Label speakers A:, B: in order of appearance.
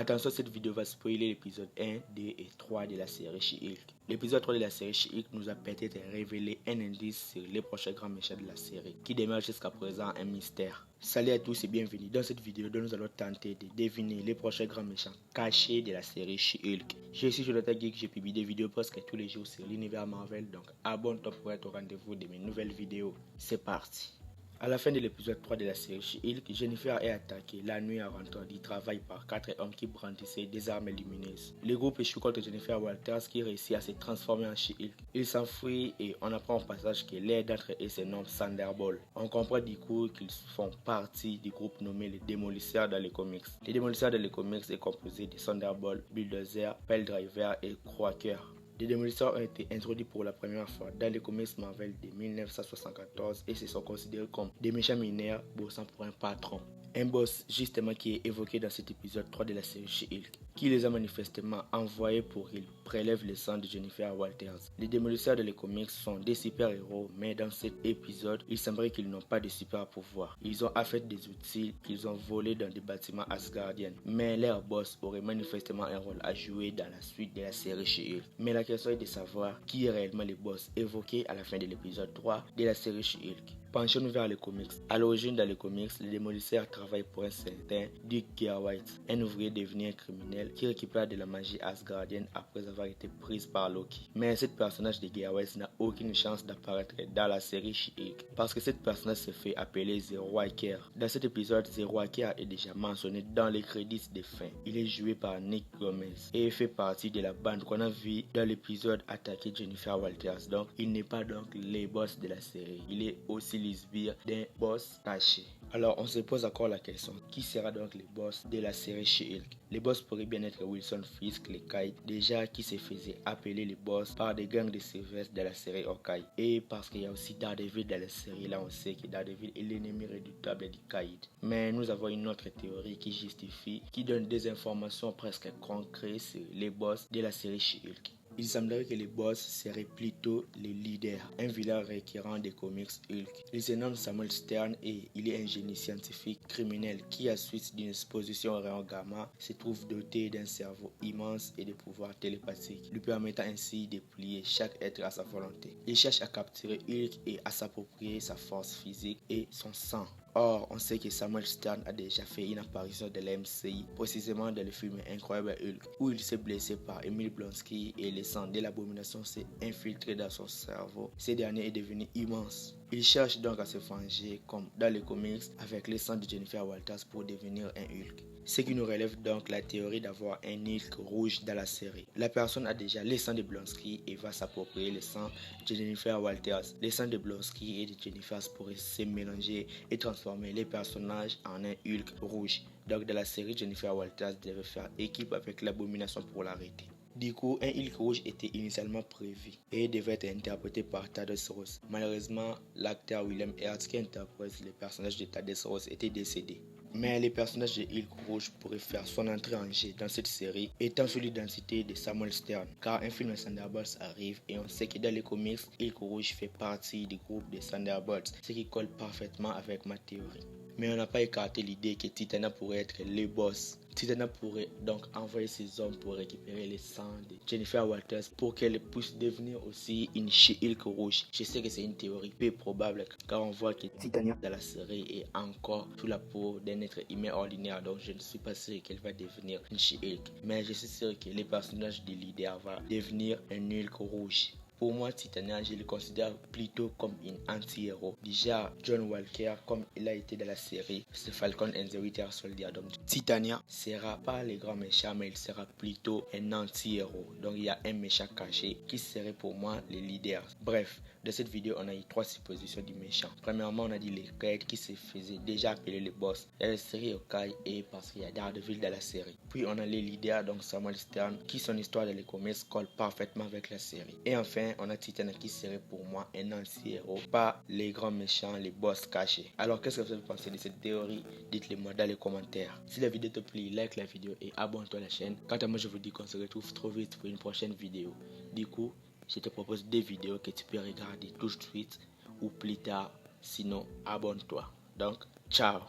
A: Attention, cette vidéo va spoiler l'épisode 1, 2 et 3 de la série She-Hulk. L'épisode 3 de la série She-Hulk nous a peut-être révélé un indice sur les prochains grands méchants de la série, qui demeure jusqu'à présent un mystère. Salut à tous et bienvenue dans cette vidéo dont nous allons tenter de deviner les prochains grands méchants cachés de la série She-Hulk. Je suis Jonathan Geek, je publie des vidéos presque tous les jours sur l'univers Marvel, donc abonne-toi pour être au rendez-vous de mes nouvelles vidéos. C'est parti. À la fin de l'épisode 3 de la série She-Hulk, Jennifer est attaquée la nuit en rentrant du travail par 4 hommes qui brandissaient des armes lumineuses. Le groupe échoue contre Jennifer Walters qui réussit à se transformer en She-Hulk. Il s'enfuit et on apprend au passage que l'un d'entre eux se nomme Thunderbolt. On comprend du coup qu'ils font partie du groupe nommé les Démolisseurs dans les comics. Les Démolisseurs dans les comics est composé de Thunderbolt, Bulldozer, Piledriver et Quaker. Les Démolisseurs ont été introduits pour la première fois dans les comics Marvel de 1974 et se sont considérés comme des méchants mineurs bossant pour un patron. Un boss justement qui est évoqué dans cet épisode 3 de la série She-Hulk, qui les a manifestement envoyés pour qu'ils prélèvent le sang de Jennifer Walters. Les Démolisseurs de les comics sont des super-héros, mais dans cet épisode, il semblerait qu'ils n'ont pas de super-pouvoirs. Ils ont affaire des outils qu'ils ont volés dans des bâtiments asgardiens, mais leur boss aurait manifestement un rôle à jouer dans la suite de la série She-Hulk. Mais la question est de savoir qui est réellement le boss évoqué à la fin de l'épisode 3 de la série She-Hulk. Penchons-nous vers les comics. À l'origine, dans les comics, les Démolisseurs travaillent pour un certain Dick Graywaite, un ouvrier devenu un criminel qui récupère de la magie asgardienne après avoir été prise par Loki. Mais ce personnage de Graywaite n'a aucune chance d'apparaître dans la série She-Hulk parce que ce personnage se fait appeler Zero Walker. Dans cet épisode, Zero Walker est déjà mentionné dans les crédits de fin. Il est joué par Nick Gomez et fait partie de la bande qu'on a vu dans l'épisode Attaquer Jennifer Walters. Donc, il n'est pas donc le boss de la série. Il est aussi l'isbire d'un boss caché. Alors on se pose encore la question, qui sera donc le boss de la série She-Hulk? Le boss pourrait bien être Wilson Fisk, le Kite, déjà qui se faisait appeler le boss par des gangs de Sylvester de la série Hawkeye. Et parce qu'il y a aussi Daredevil dans la série, là on sait que Daredevil est l'ennemi redoutable du Kite. Mais nous avons une autre théorie qui donne des informations presque concrètes sur les boss de la série She-Hulk. Il semblerait que le boss serait plutôt le leader, un vilain récurrent des comics Hulk. Il se nomme Samuel Stern et il est un génie scientifique criminel qui, à suite d'une exposition au rayon gamma, se trouve doté d'un cerveau immense et de pouvoirs télépathiques, lui permettant ainsi de plier chaque être à sa volonté. Il cherche à capturer Hulk et à s'approprier sa force physique et son sang. Or, on sait que Samuel Stern a déjà fait une apparition de la MCI, précisément dans le film Incroyable Hulk, où il s'est blessé par Emil Blonsky et le sang de l'abomination s'est infiltré dans son cerveau. Ce dernier est devenu immense. Il cherche donc à se venger, comme dans les comics, avec le sang de Jennifer Walters pour devenir un Hulk. Ce qui nous relève donc la théorie d'avoir un Hulk rouge dans la série. La personne a déjà le sang de Blonsky et va s'approprier le sang de Jennifer Walters. Le sang de Blonsky et de Jennifer pourraient se mélanger et transformer les personnages en un Hulk rouge. Donc dans la série, Jennifer Walters devait faire équipe avec l'abomination pour l'arrêter. Du coup, un Hulk rouge était initialement prévu et devait être interprété par Thaddeus Ross. Malheureusement, l'acteur William Hurt qui interprète le personnage de Thaddeus Ross était décédé. Mais le personnage de Hulk rouge pourrait faire son entrée en jeu dans cette série étant sous l'identité de Samuel Stern, car un film de Thunderbolts arrive et on sait que dans les comics, Hulk rouge fait partie du groupe des Thunderbolts, ce qui colle parfaitement avec ma théorie. Mais on n'a pas écarté l'idée que Titania pourrait être le boss. Titania pourrait donc envoyer ses hommes pour récupérer le sang de Jennifer Walters pour qu'elle puisse devenir aussi une She-Hulk rouge. Je sais que c'est une théorie peu probable car on voit que Titania dans la série est encore sous la peau d'un être humain ordinaire, donc je ne suis pas sûr qu'elle va devenir une She-Hulk. Mais je suis sûr que le personnage de leader va devenir un Hulk rouge. Pour moi, Titania, je le considère plutôt comme une anti-héros. Déjà, John Walker, comme il a été dans la série, c'est Falcon and the Winter Soldier. Donc, Titania sera pas le grand méchant, mais il sera plutôt un anti-héros. Donc, il y a un méchant caché qui serait pour moi le leader. Bref, dans cette vidéo, on a eu 3 suppositions du méchant. Premièrement, on a dit les Kite qui se faisait déjà appeler le boss. Il y a la série Hawkeye et parce qu'il y a Daredevil dans la série. Puis, on a les leaders, donc Samuel Stern, qui son histoire dans les comics colle parfaitement avec la série. Et enfin, on a Titania qui serait pour moi un anti-héros, pas les grands méchants, les boss cachés. Alors qu'est-ce que vous pensez de cette théorie? Dites-le moi dans les commentaires. Si la vidéo te plaît, like la vidéo et abonne-toi à la chaîne. Quant à moi, je vous dis qu'on se retrouve trop vite pour une prochaine vidéo. Du coup, je te propose des vidéos que tu peux regarder tout de suite ou plus tard. Sinon, abonne-toi. Donc, ciao.